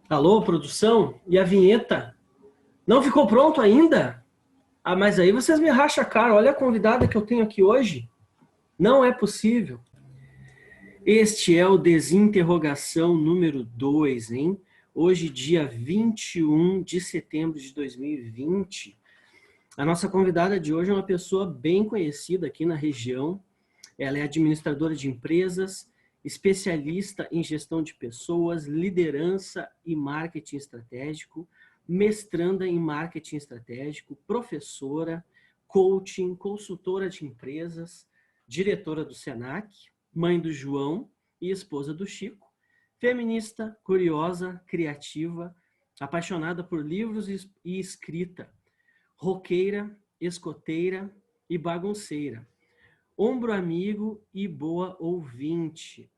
Alô, produção? E a vinheta? Não ficou pronto ainda? Ah, mas aí vocês me racham a cara. Olha a convidada que eu tenho aqui hoje. Não é possível. Este é o Desinterrogação número 2, hein? Hoje, dia 21 de setembro de 2020. A nossa convidada de hoje é uma pessoa bem conhecida aqui na região. Ela é administradora de empresas, especialista em gestão de pessoas, liderança e marketing estratégico, mestranda em marketing estratégico, professora, coaching, consultora de empresas, diretora do Senac, mãe do João e esposa do Chico, feminista, curiosa, criativa, apaixonada por livros e escrita, roqueira, escoteira e bagunceira, ombro amigo e boa ouvinte.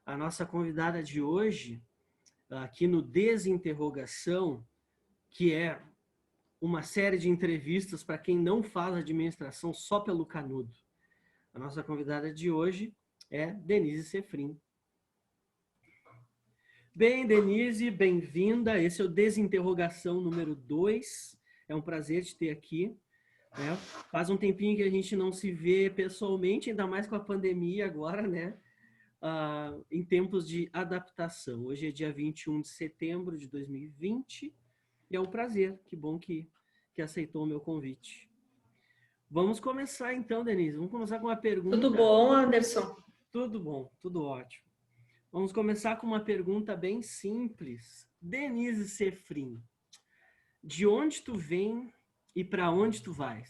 A nossa convidada de hoje, aqui no Desinterrogação, que é uma série de entrevistas para quem não faz administração só pelo canudo. A nossa convidada de hoje é Denise Sefrin. Bem, Denise, bem-vinda. Esse é o Desinterrogação número 2. É um prazer te ter aqui. Faz um tempinho que a gente não se vê pessoalmente, ainda mais com a pandemia agora, né? Em tempos de adaptação. Hoje é dia 21 de setembro de 2020 e é um prazer. Que bom que aceitou o meu convite. Vamos começar então, Denise. Vamos começar com uma pergunta. Tudo bom, Anderson? Tudo bom, tudo ótimo. Vamos começar com uma pergunta bem simples. Denise Sefrin, de onde tu vem e para onde tu vais?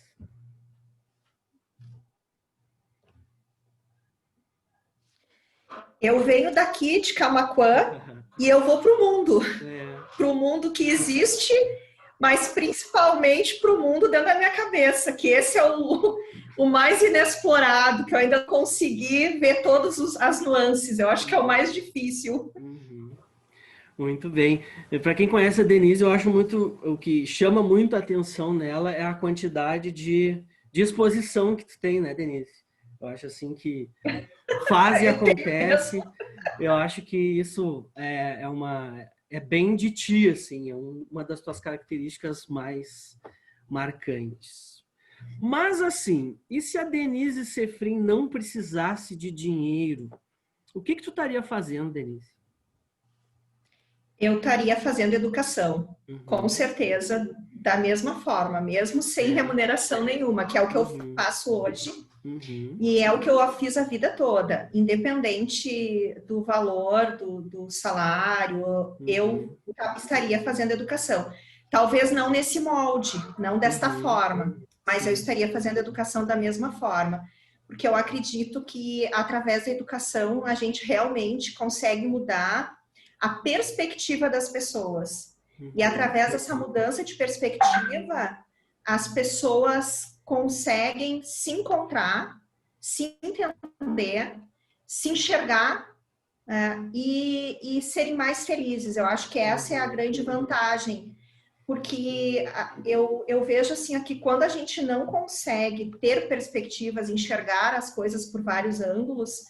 Eu venho daqui de Camaquã e eu vou para o mundo. Para o mundo que existe, mas principalmente para o mundo dentro da minha cabeça, que esse é o mais inexplorado, que eu ainda consegui ver todas as nuances. Eu acho que é o mais difícil. Muito bem. Para quem conhece a Denise, eu acho muito, o que chama muito a atenção nela é a quantidade de exposição que tu tem, né, Denise? Eu acho assim que faz e acontece. Eu acho que isso é bem de ti, assim, é uma das tuas características mais marcantes. Mas assim, e se a Denise Sefrin não precisasse de dinheiro, o que tu estaria fazendo, Denise? Eu estaria fazendo educação, com certeza, da mesma forma, mesmo sem remuneração nenhuma, que é o que eu faço hoje. E é o que eu fiz a vida toda, independente do valor, do salário, eu estaria fazendo educação. Talvez não nesse molde, não desta forma, mas eu estaria fazendo educação da mesma forma, porque eu acredito que através da educação a gente realmente consegue mudar a perspectiva das pessoas. E através dessa mudança de perspectiva, as pessoas conseguem se encontrar, se entender, se enxergar e serem mais felizes. Eu acho que essa é a grande vantagem, porque eu vejo assim aqui, quando a gente não consegue ter perspectivas, enxergar as coisas por vários ângulos,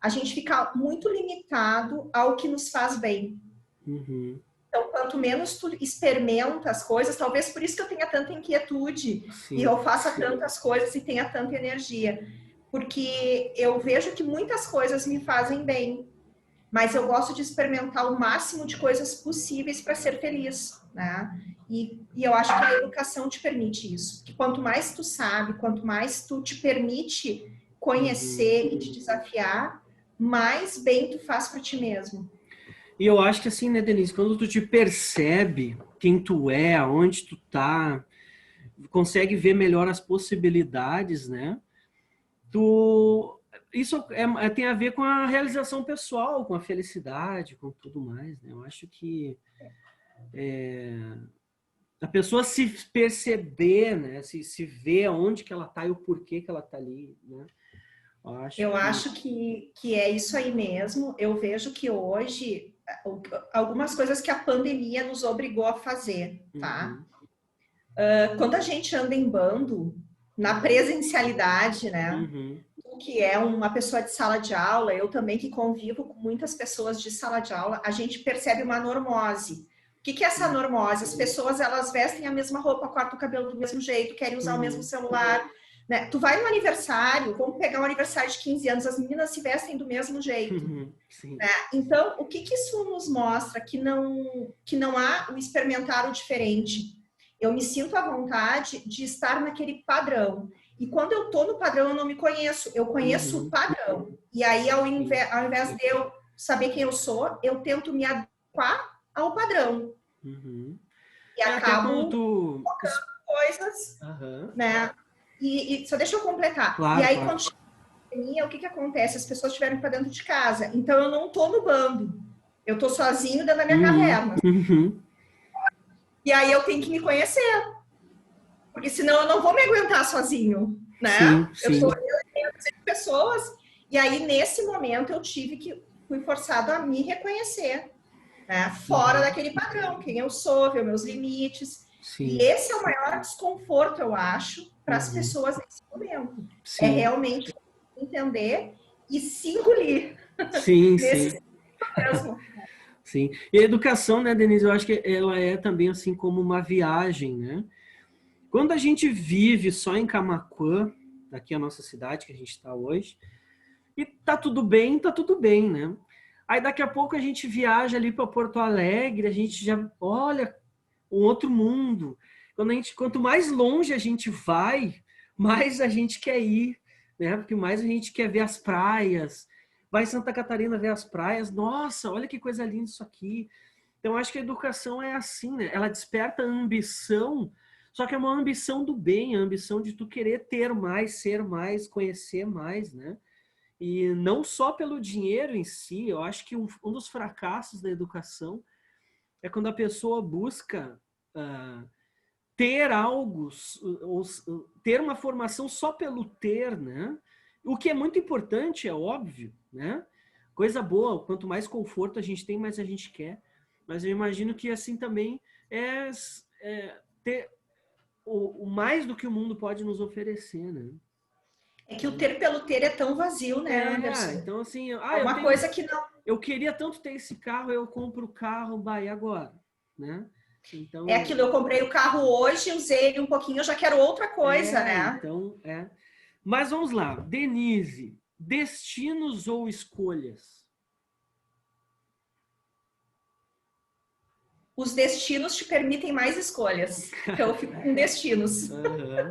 a gente fica muito limitado ao que nos faz bem. Então, quanto menos tu experimenta as coisas, talvez por isso que eu tenha tanta inquietude e eu faça tantas coisas e tenha tanta energia, porque eu vejo que muitas coisas me fazem bem, mas eu gosto de experimentar o máximo de coisas possíveis para ser feliz, né? E eu acho que a educação te permite isso, que quanto mais tu sabe, quanto mais tu te permite conhecer e te desafiar, mais bem tu faz para ti mesmo. E eu acho que assim, né, Denise, quando tu te percebe quem tu é, aonde tu tá, consegue ver melhor as possibilidades, né? Isso tem a ver com a realização pessoal, com a felicidade, com tudo mais, né? Eu acho que a pessoa se perceber, né? Se ver aonde que ela tá e o porquê que ela tá ali, né? Eu acho que é isso aí mesmo. Eu vejo que hoje, algumas coisas que a pandemia nos obrigou a fazer, tá? Quando a gente anda em bando, na presencialidade, né? que é uma pessoa de sala de aula, eu também que convivo com muitas pessoas de sala de aula, a gente percebe uma normose. O que é essa normose? As pessoas, elas vestem a mesma roupa, cortam o cabelo do mesmo jeito, querem usar o mesmo celular, né? Tu vai no aniversário, vamos pegar um aniversário de 15 anos, as meninas se vestem do mesmo jeito. Né? Então, o que isso nos mostra? Que não há o experimentar o diferente. Eu me sinto à vontade de estar naquele padrão. E quando eu tô no padrão, eu não me conheço. Eu conheço o padrão. E aí, ao invés de eu saber quem eu sou, eu tento me adequar ao padrão. E acabo colocando coisas, né? E só deixa eu completar. Claro, e aí, quando chega a pandemia, o que acontece? As pessoas estiveram para dentro de casa. Então, eu não tô no bando. Eu tô sozinho dentro da minha caverna. E aí, eu tenho que me conhecer. Porque senão eu não vou me aguentar sozinho, né? Sim. Eu tenho pessoas. E aí, nesse momento, fui forçado a me reconhecer. Né? Fora daquele padrão, quem eu sou, ver meus limites. E esse é o maior desconforto, eu acho, para as pessoas nesse momento. É realmente entender e se engolir. Sim. Mesmo. Sim. E a educação, né, Denise, eu acho que ela é também assim como uma viagem, né? Quando a gente vive só em Camaquã, aqui a nossa cidade que a gente está hoje, e tá tudo bem, né? Aí daqui a pouco a gente viaja ali para Porto Alegre, a gente já olha um outro mundo. Quanto mais longe a gente vai, mais a gente quer ir, né? Porque mais a gente quer ver as praias. Vai em Santa Catarina ver as praias. Nossa, olha que coisa linda isso aqui. Então, acho que a educação é assim, né? Ela desperta a ambição, só que é uma ambição do bem, a ambição de tu querer ter mais, ser mais, conhecer mais, né? E não só pelo dinheiro em si, eu acho que um dos fracassos da educação é quando a pessoa busca ter algo, ter uma formação só pelo ter, né? O que é muito importante, é óbvio, né? Coisa boa, quanto mais conforto a gente tem, mais a gente quer. Mas eu imagino que assim também é ter o mais do que o mundo pode nos oferecer, né? É que o ter pelo ter é tão vazio, né, Anderson? Então assim, coisa que não... Eu queria tanto ter esse carro, eu compro o carro, e agora, né? Então, é aquilo, eu comprei o carro hoje, usei ele um pouquinho, eu já quero outra coisa, né? Então, Mas vamos lá, Denise, destinos ou escolhas? Os destinos te permitem mais escolhas. Então, eu fico com destinos.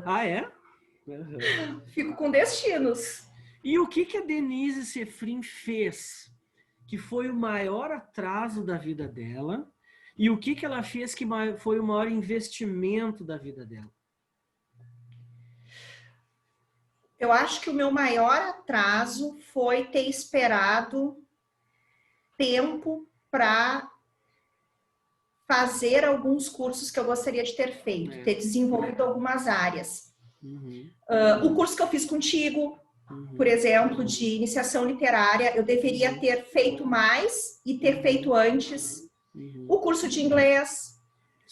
Ah, é? Fico com destinos. E o que a Denise Sefrin fez que foi o maior atraso da vida dela? E o que ela fez que foi o maior investimento da vida dela? Eu acho que o meu maior atraso foi ter esperado tempo para fazer alguns cursos que eu gostaria de ter feito, ter desenvolvido algumas áreas. O curso que eu fiz contigo, por exemplo, de iniciação literária, eu deveria ter feito mais e ter feito antes. O curso de inglês,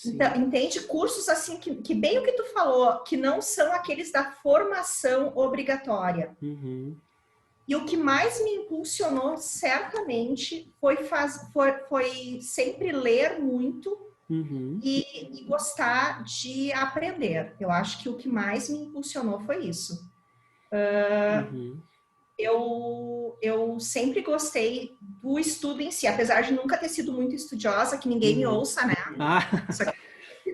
então, entende? Cursos assim que bem o que tu falou, que não são aqueles da formação obrigatória. E o que mais me impulsionou, certamente, foi sempre ler muito e gostar de aprender. Eu acho que o que mais me impulsionou foi isso. Eu sempre gostei do estudo em si, apesar de nunca ter sido muito estudiosa, que ninguém me ouça, né?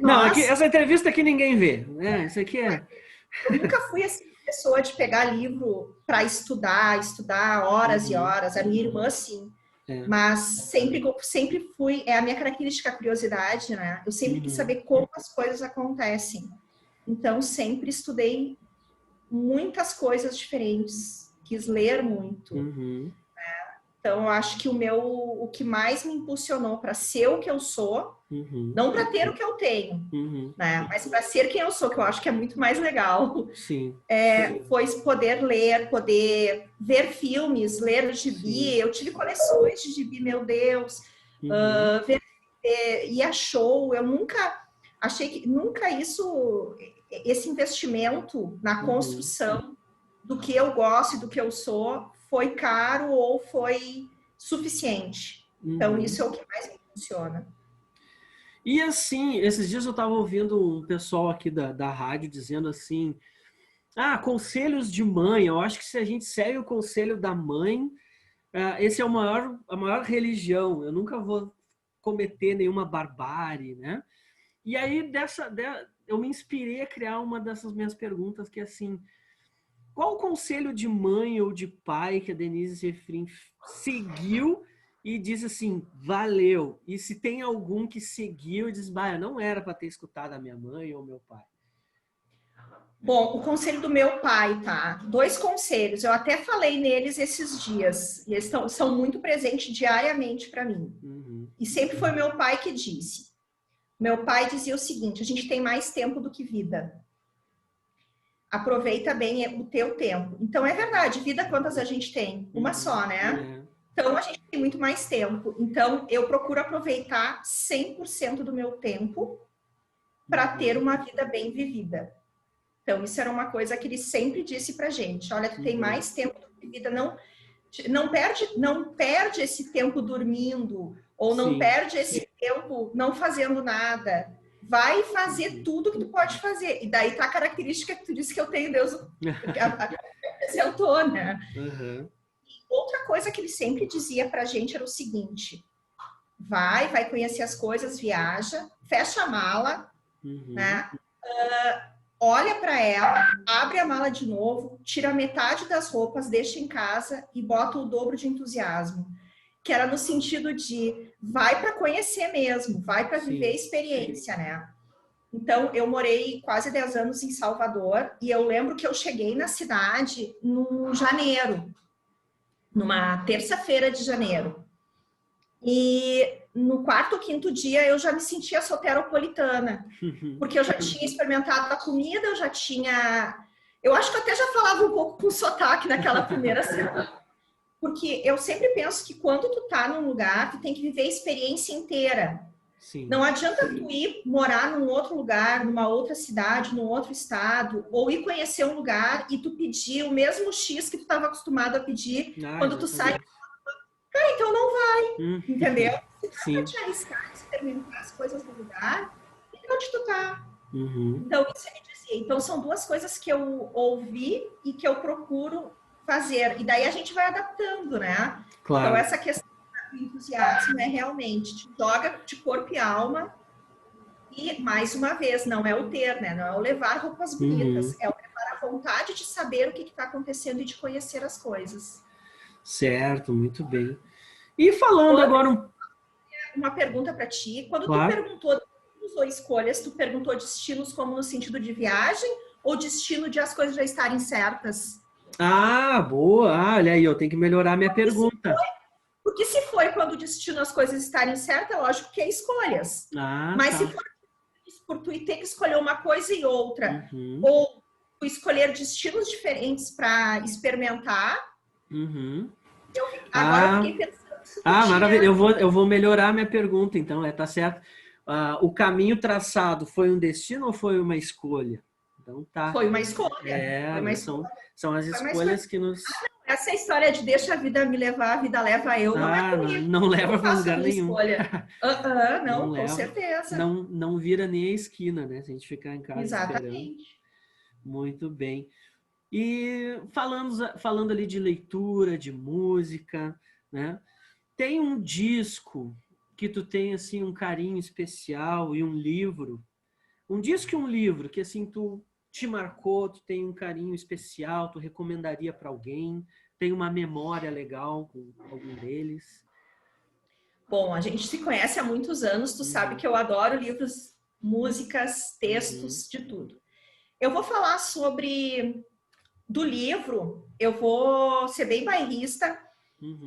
Não, essa entrevista aqui ninguém vê, né? Isso aqui é... Eu nunca fui assim, pessoa de pegar livro para estudar horas e horas. A minha irmã, sim. Mas sempre fui... É a minha característica, a curiosidade, né? Eu sempre quis saber como as coisas acontecem. Então, sempre estudei muitas coisas diferentes. Quis ler muito. Então, eu acho que o que mais me impulsionou para ser o que eu sou, não para ter o que eu tenho, né? Mas para ser quem eu sou, que eu acho que é muito mais legal, foi poder ler, poder ver filmes, ler gibi. Eu tive coleções de gibi, meu Deus, ir a show. Eu nunca achei que esse investimento na construção do que eu gosto e do que eu sou foi caro ou foi suficiente. Então, isso é o que mais me funciona. E assim, esses dias eu estava ouvindo um pessoal aqui da rádio dizendo assim, conselhos de mãe. Eu acho que se a gente segue o conselho da mãe, esse é a maior religião. Eu nunca vou cometer nenhuma barbárie, né? E aí, eu me inspirei a criar uma dessas minhas perguntas, que é assim, qual o conselho de mãe ou de pai que a Denise Zefrin seguiu e diz assim, valeu? E se tem algum que seguiu e diz, não era para ter escutado a minha mãe ou meu pai? Bom, o conselho do meu pai, tá? 2 conselhos, eu até falei neles esses dias, e eles são muito presentes diariamente para mim. E sempre foi meu pai que disse. Meu pai dizia o seguinte, a gente tem mais tempo do que vida. Aproveita bem o teu tempo. Então, é verdade, vida quantas a gente tem? Uma só, né? Então, a gente tem muito mais tempo. Então, eu procuro aproveitar 100% do meu tempo para ter uma vida bem vivida. Então, isso era uma coisa que ele sempre disse pra gente. Olha, tu tem mais tempo de vida, não perde esse tempo dormindo, ou não perde esse tempo não fazendo nada. Vai fazer tudo que tu pode fazer. E daí tá a característica que tu disse que eu tenho, Deus, eu tô, né? Outra coisa que ele sempre dizia pra gente era o seguinte, vai conhecer as coisas, viaja, fecha a mala, né? Olha para ela, abre a mala de novo, tira metade das roupas, deixa em casa e bota o dobro de entusiasmo. Que era no sentido de vai para conhecer mesmo, vai para viver a experiência, né? Então, eu morei quase 10 anos em Salvador e eu lembro que eu cheguei na cidade no janeiro, numa terça-feira de janeiro. E no 4º ou 5º dia eu já me sentia soteropolitana, porque eu já tinha experimentado a comida, eu acho que eu até já falava um pouco com sotaque naquela primeira semana, porque eu sempre penso que quando tu tá num lugar, tu tem que viver a experiência inteira. Não adianta tu ir morar num outro lugar, numa outra cidade, num outro estado, ou ir conhecer um lugar e tu pedir o mesmo X que tu estava acostumado a pedir quando tu sai. Cara, então não vai, entendeu? Se tu te arriscar, experimentar as coisas do lugar, fica onde tu tá. Então, isso ele dizia. Então, são 2 coisas que eu ouvi e que eu procuro fazer. E daí a gente vai adaptando, né? Claro. Então, essa questão do entusiasmo é realmente, te joga de corpo e alma. E, mais uma vez, não é o ter, né? Não é o levar roupas bonitas. É o levar a vontade de saber o que está acontecendo e de conhecer as coisas. Certo, muito bem. E falando agora... Uma pergunta para ti. Quando tu perguntou, usou escolhas, tu perguntou destinos como no sentido de viagem ou destino de as coisas já estarem certas? Boa. Olha aí, eu tenho que melhorar minha pergunta. Porque se foi quando o destino as coisas estarem certas, é lógico que é escolhas. Mas se for por tu ter que escolher uma coisa e outra, ou tu escolher destinos diferentes para experimentar, agora eu fiquei pensando... maravilha. Eu vou melhorar minha pergunta, então, tá certo. O caminho traçado foi um destino ou foi uma escolha? Então, tá. Foi uma escolha. São as escolhas que nos... Essa história de deixa a vida me levar, a vida leva eu, não é comigo. Não leva para lugar nenhum. Não, com certeza. Não vira nem a esquina, né? Se a gente ficar em casa Exatamente. esperando. Muito bem. E falando ali de leitura, de música, né? Tem um disco que tu tem assim um carinho especial e um livro, um disco e um livro que assim tu te marcou, tu tem um carinho especial, tu recomendaria para alguém, tem uma memória legal com algum deles? Bom, a gente se conhece há muitos anos, tu sabe que eu adoro livros, músicas, textos, de tudo. Eu vou falar do livro, eu vou ser bem bairrista,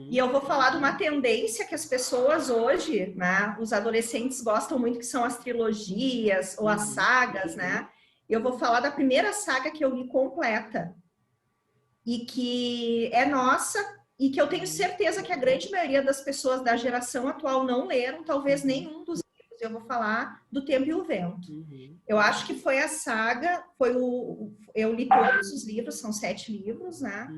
e eu vou falar de uma tendência que as pessoas hoje, né, os adolescentes gostam muito, que são as trilogias ou as sagas, né? Eu vou falar da primeira saga que eu li completa e que é nossa e que eu tenho certeza que a grande maioria das pessoas da geração atual não leram, talvez nenhum dos livros. eu vou falar do Tempo e o Vento. Eu acho que foi a saga, eu li todos os livros, são 7 livros, né?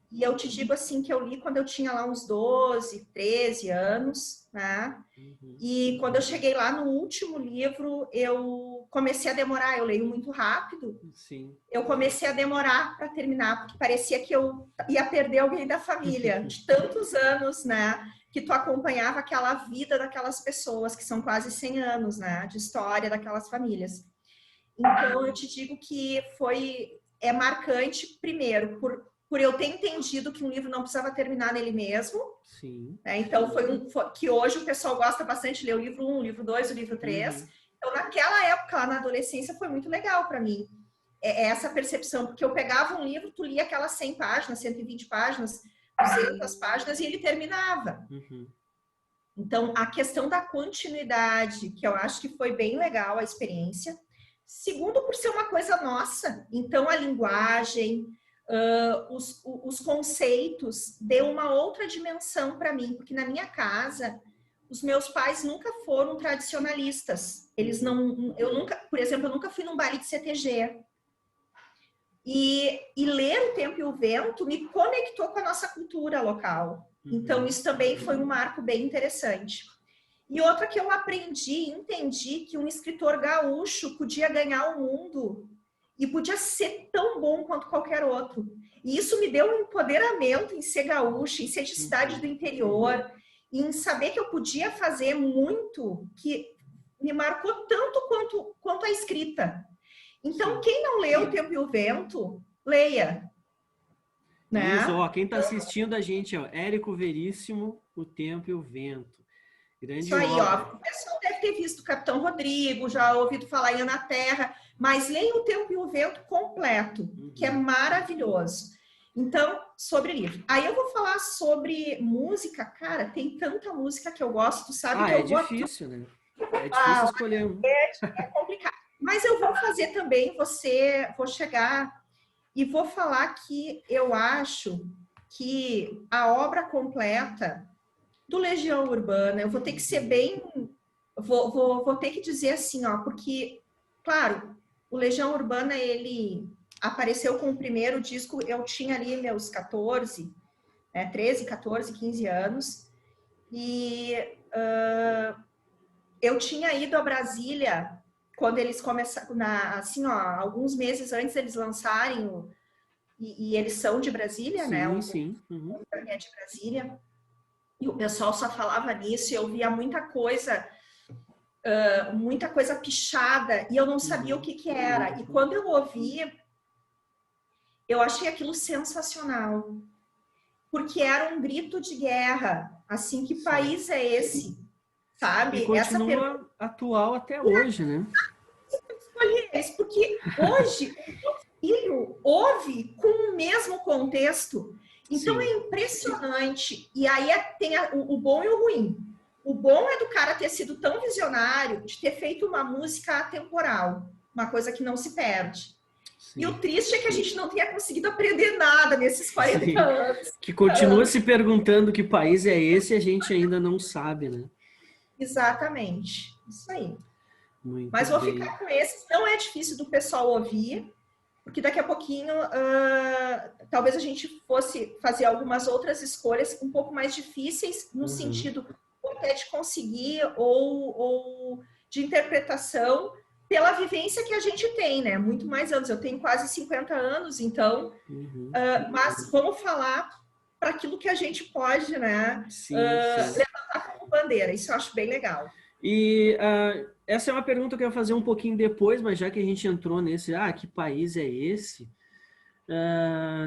E eu te digo assim que eu li quando eu tinha lá uns 12, 13 anos, né? E quando eu cheguei lá no último livro, eu comecei a demorar, eu leio muito rápido. Sim. Eu comecei a demorar para terminar, porque parecia que eu ia perder alguém da família, de tantos anos, né? Que tu acompanhava aquela vida daquelas pessoas, que são quase 100 anos, né? De história daquelas famílias. Então, eu te digo que é marcante, primeiro, por eu ter entendido que um livro não precisava terminar nele mesmo. Sim. Né? Então, que hoje o pessoal gosta bastante de ler o livro 1, o livro 2, o livro 3. Então, naquela época, lá na adolescência, foi muito legal para mim. Essa percepção, porque eu pegava um livro, tu lia aquelas 100 páginas, 120 páginas, 200 páginas, e ele terminava. Então, a questão da continuidade, que eu acho que foi bem legal a experiência. Segundo, por ser uma coisa nossa. Então, a linguagem, os conceitos, deu uma outra dimensão para mim. Porque na minha casa, os meus pais nunca foram tradicionalistas. Eles não... por exemplo, eu nunca fui num baile de CTG. E ler O Tempo e o Vento me conectou com a nossa cultura local. Então, isso também foi um marco bem interessante. E outra que eu aprendi, entendi que um escritor gaúcho podia ganhar o mundo e podia ser tão bom quanto qualquer outro. E isso me deu um empoderamento em ser gaúcho, em ser de cidade do interior, em saber que eu podia fazer muito, que me marcou tanto quanto a escrita. Então, quem não leu O Tempo e o Vento, leia. Né? Isso, ó, quem está assistindo a gente, ó, Érico Veríssimo, O Tempo e o Vento. Grande Isso aí, obra. ó. O pessoal deve ter visto o Capitão Rodrigo, já ouvido falar em Ana Terra, mas leia O Tempo e o Vento completo, que é maravilhoso. Então, sobre livro. Aí eu vou falar sobre música. Cara, tem tanta música que eu gosto, tu sabe que eu é vou... difícil, né? É difícil escolher um. É complicado. Mas eu vou fazer também, vou chegar e vou falar que eu acho que a obra completa do Legião Urbana, eu vou ter que ser bem... Vou ter que dizer assim, ó, porque, claro, o Legião Urbana, ele apareceu com o primeiro disco, eu tinha ali meus 14, 13, 14, 15 anos, e eu tinha ido a Brasília quando eles começaram, assim, ó, alguns meses antes eles lançarem, e eles são de Brasília, sim, né? Sim. É de Brasília. E o pessoal só falava nisso, e eu via muita coisa pichada, e eu não sabia o que era. E quando eu ouvi, eu achei aquilo sensacional. Porque era um grito de guerra. Assim, que país é esse? Sabe? E continua atual até hoje, né? Eu escolhi esse, porque hoje o meu filho ouve com o mesmo contexto. Então, é impressionante. E aí tem o bom e o ruim. O bom é do cara ter sido tão visionário, de ter feito uma música atemporal, uma coisa que não se perde. Sim. E o triste é que a gente não tenha conseguido aprender nada nesses 40 anos. Que continua se perguntando que país é esse e a gente ainda não sabe, né? Exatamente. Isso aí. Muito Mas vou bem. ficar com esses. Não é difícil do pessoal ouvir, porque daqui a pouquinho talvez a gente fosse fazer algumas outras escolhas um pouco mais difíceis, no sentido até de conseguir ou de interpretação pela vivência que a gente tem, né? Muito mais anos. Eu tenho quase 50 anos, então... mas vamos falar para aquilo que a gente pode, né? Levantar como bandeira. Isso eu acho bem legal. E essa é uma pergunta que eu ia fazer um pouquinho depois, mas já que a gente entrou nesse... que país é esse?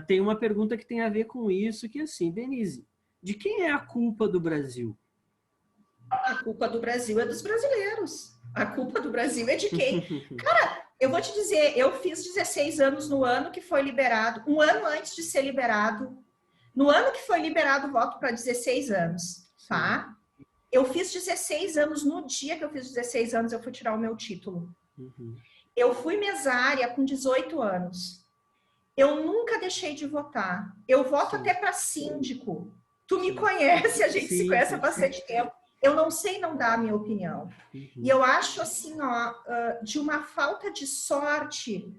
Tem uma pergunta que tem a ver com isso, que é assim, Denise, de quem é a culpa do Brasil? A culpa do Brasil é dos brasileiros. A culpa do Brasil é de quem? Cara, eu vou te dizer, eu fiz 16 anos no ano que foi liberado, um ano antes de ser liberado, no ano que foi liberado o voto para 16 anos, tá? Eu fiz 16 anos, no dia que eu fiz 16 anos, eu fui tirar o meu título. Eu fui mesária com 18 anos. Eu nunca deixei de votar. Eu voto até para síndico. Tu me conhece, a gente se conhece há bastante tempo. eu não sei não dar a minha opinião. E eu acho assim, ó, de uma falta de sorte,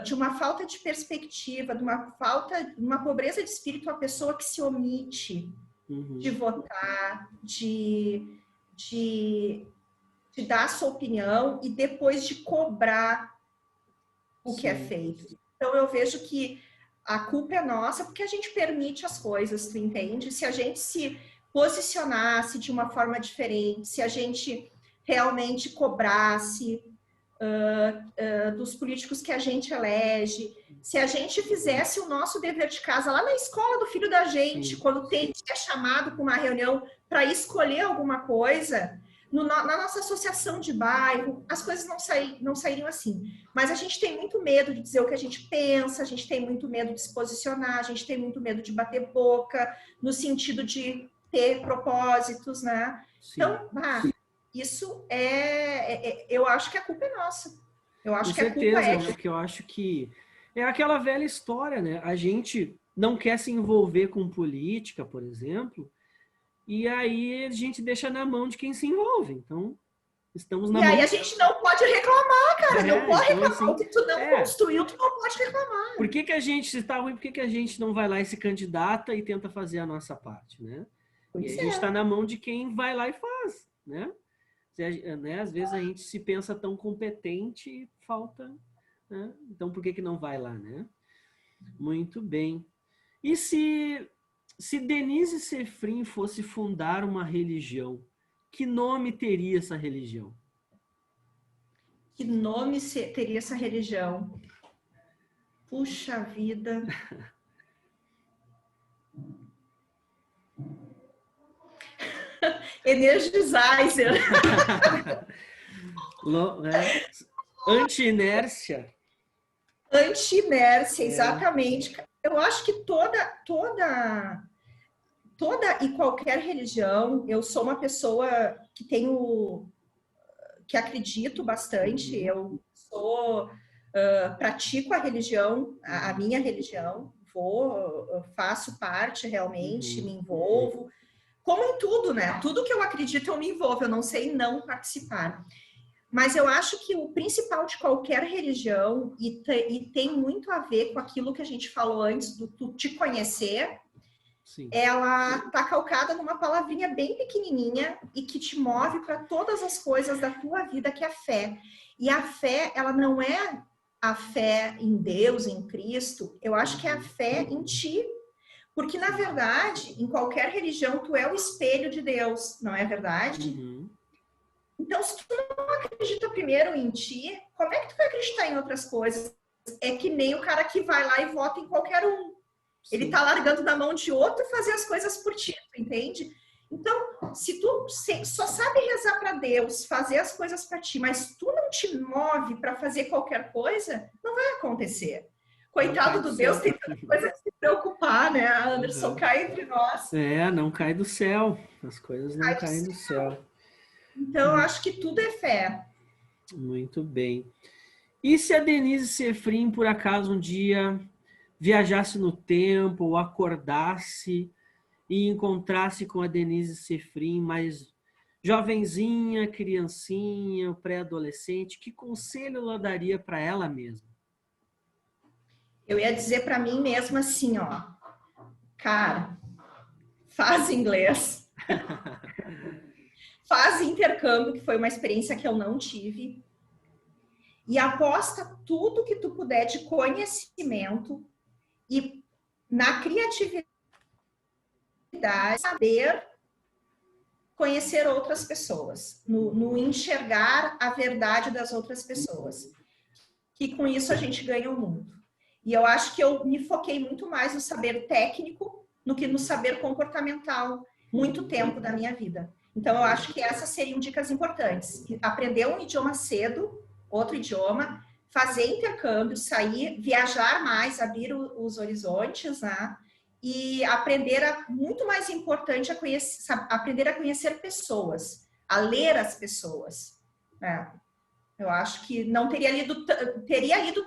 de uma falta de perspectiva, de uma pobreza de espírito, a pessoa que se omite de votar, de dar a sua opinião e depois de cobrar o que é feito. Então eu vejo que a culpa é nossa porque a gente permite as coisas, tu entende? Se a gente se posicionasse de uma forma diferente, se a gente realmente cobrasse dos políticos que a gente elege, se a gente fizesse o nosso dever de casa lá na escola do filho da gente, quando é chamado para uma reunião para escolher alguma coisa, na nossa associação de bairro, as coisas não sairiam assim. Mas a gente tem muito medo de dizer o que a gente pensa, a gente tem muito medo de se posicionar, a gente tem muito medo de bater boca, no sentido de ter propósitos, né? Sim. Então, isso eu acho que a culpa é nossa. Eu acho que a culpa é... Porque eu acho que é aquela velha história, né? A gente não quer se envolver com política, por exemplo, e aí a gente deixa na mão de quem se envolve. Então, estamos na mão... E aí a gente não pode reclamar, cara. Não pode reclamar. Assim, o que tu não construiu, tu não pode reclamar. Por que a gente, se tá ruim, por que a gente não vai lá e se candidata e tenta fazer a nossa parte, né? E a gente está na mão de quem vai lá e faz, né? Às vezes a gente se pensa tão competente e falta, né? Então por que não vai lá, né? Muito bem. E se Denise Sefrim fosse fundar uma religião, que nome teria essa religião? Que nome teria essa religião? Puxa vida. Energizer. Anti-inércia. Anti-inércia, exatamente. Eu acho que toda e qualquer religião, eu sou uma pessoa que acredito bastante, eu pratico a religião, a minha religião, faço parte realmente, me envolvo. Como em tudo, né? Tudo que eu acredito eu me envolvo, eu não sei não participar. Mas eu acho que o principal de qualquer religião, e tem muito a ver com aquilo que a gente falou antes, do tu te conhecer, sim, ela tá calcada numa palavrinha bem pequenininha e que te move para todas as coisas da tua vida, que é a fé. E a fé, ela não é a fé em Deus, em Cristo, eu acho que é a fé em ti. Porque, na verdade, em qualquer religião, tu é o espelho de Deus, não é verdade? Então, se tu não acredita primeiro em ti, como é que tu vai acreditar em outras coisas? É que nem o cara que vai lá e vota em qualquer um. Sim. Ele tá largando na mão de outro fazer as coisas por ti, entende? Então, se tu só sabe rezar para Deus, fazer as coisas para ti, mas tu não te move para fazer qualquer coisa, não vai acontecer. Coitado do Deus, tem tanta coisa que se preocupar, né? A Anderson cai entre nós. Não cai do céu. As coisas não caem do céu. Então, eu acho que tudo é fé. Muito bem. E se a Denise Sefrim, por acaso, um dia viajasse no tempo ou acordasse e encontrasse com a Denise Sefrim mais jovenzinha, criancinha, pré-adolescente, que conselho ela daria para ela mesma? Eu ia dizer para mim mesma assim, ó, cara, faz inglês, faz intercâmbio, que foi uma experiência que eu não tive, e aposta tudo que tu puder de conhecimento e na criatividade, saber conhecer outras pessoas, no enxergar a verdade das outras pessoas, que com isso a gente ganha o mundo. E eu acho que eu me foquei muito mais no saber técnico do que no saber comportamental, muito tempo da minha vida. Então, eu acho que essas seriam dicas importantes. Aprender um idioma cedo, outro idioma, fazer intercâmbio, sair, viajar mais, abrir os horizontes, né? E muito mais importante, aprender a conhecer pessoas, a ler as pessoas, né? Eu acho que não teria lido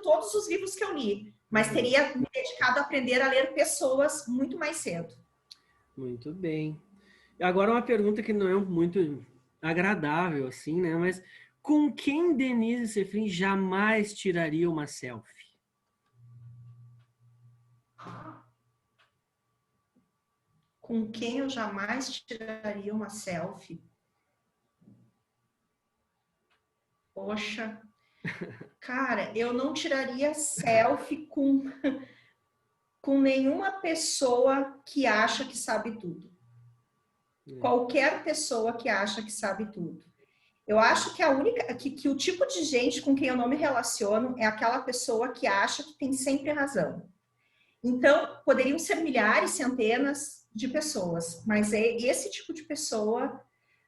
todos os livros que eu li, mas teria me dedicado a aprender a ler pessoas muito mais cedo. Muito bem. Agora uma pergunta que não é muito agradável, assim, né? Mas com quem Denise Sefrin jamais tiraria uma selfie? Com quem eu jamais tiraria uma selfie? Poxa, cara, eu não tiraria selfie com nenhuma pessoa que acha que sabe tudo. Qualquer pessoa que acha que sabe tudo. Eu acho que a única que o tipo de gente com quem eu não me relaciono é aquela pessoa que acha que tem sempre razão. Então, poderiam ser milhares, centenas de pessoas, mas é esse tipo de pessoa,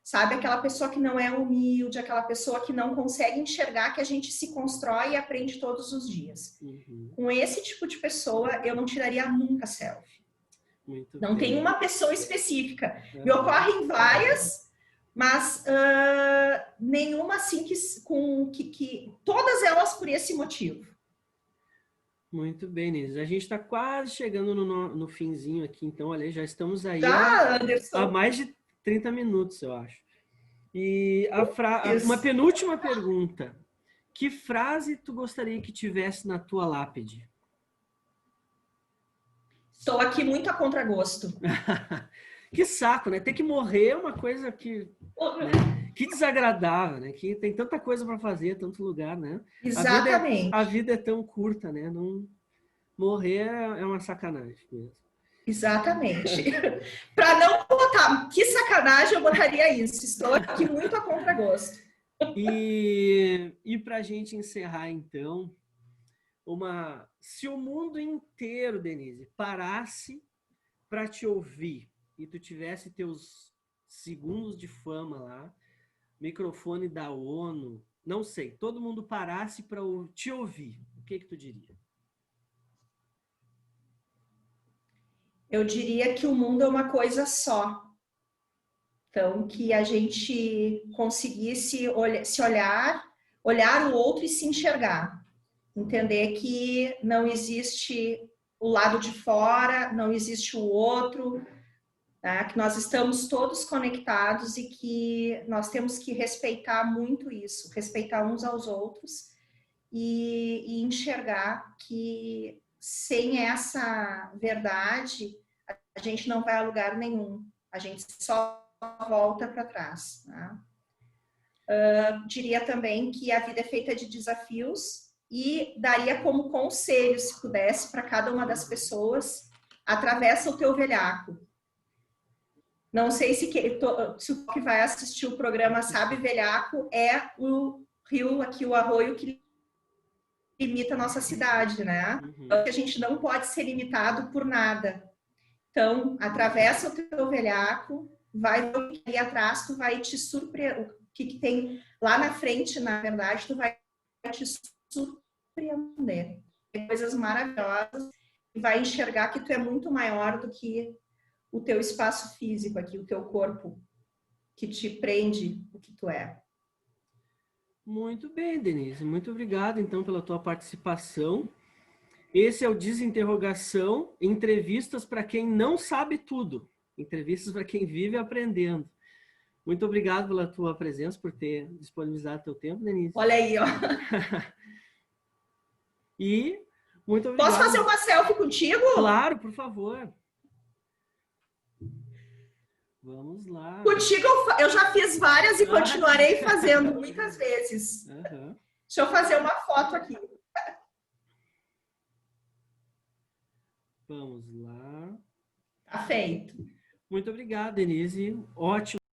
sabe? Aquela pessoa que não é humilde, aquela pessoa que não consegue enxergar que a gente se constrói e aprende todos os dias. Uhum. Com esse tipo de pessoa, eu não tiraria nunca selfie. Muito não bem. tem uma pessoa específica. Me ocorrem várias, mas nenhuma assim que todas elas por esse motivo. Muito bem, Nise. A gente está quase chegando no finzinho aqui, então, olha, já estamos aí há mais de 30 minutos, eu acho. E uma penúltima pergunta. Que frase tu gostaria que tivesse na tua lápide? Estou aqui muito a contragosto. Que saco, né? Ter que morrer é uma coisa que... Né? Que desagradável, né? Que tem tanta coisa para fazer, tanto lugar, né? Exatamente. A vida é tão curta, né? Não... Morrer é uma sacanagem mesmo. Exatamente. Para não botar que sacanagem, eu botaria isso. Estou aqui muito a contragosto. E para a gente encerrar, então, se o mundo inteiro, Denise, parasse para te ouvir e tu tivesse teus segundos de fama lá, microfone da ONU, não sei, todo mundo parasse para te ouvir, o que tu diria? Eu diria que o mundo é uma coisa só. Então, que a gente conseguisse se olhar o outro e se enxergar. Entender que não existe o lado de fora, não existe o outro, tá? Que nós estamos todos conectados e que nós temos que respeitar muito isso, respeitar uns aos outros e enxergar que sem essa verdade a gente não vai a lugar nenhum, a gente só volta para trás. Tá? Diria também que a vida é feita de desafios e daria como conselho, se pudesse, para cada uma das pessoas: atravessa o teu velhaco. Não sei se o que vai assistir o programa sabe, velhaco é o rio aqui, o arroio que limita a nossa cidade, né? Então, a gente não pode ser limitado por nada. Então, atravessa o teu velhaco, vai ali atrás, tu vai te surpreender. O que tem lá na frente, na verdade, tu vai te surpreender. Tem coisas maravilhosas e vai enxergar que tu é muito maior do que o teu espaço físico aqui, o teu corpo, que te prende o que tu é. Muito bem, Denise. Muito obrigado, então, pela tua participação. Esse é o Desinterrogação, entrevistas para quem não sabe tudo. Entrevistas para quem vive aprendendo. Muito obrigado pela tua presença, por ter disponibilizado teu tempo, Denise. Olha aí, ó. E muito obrigado. Posso fazer uma selfie contigo? Claro, por favor. Vamos lá. Contigo eu já fiz várias e continuarei fazendo muitas vezes. Deixa eu fazer uma foto aqui. Vamos lá. Tá feito. Muito obrigado, Denise. Ótimo.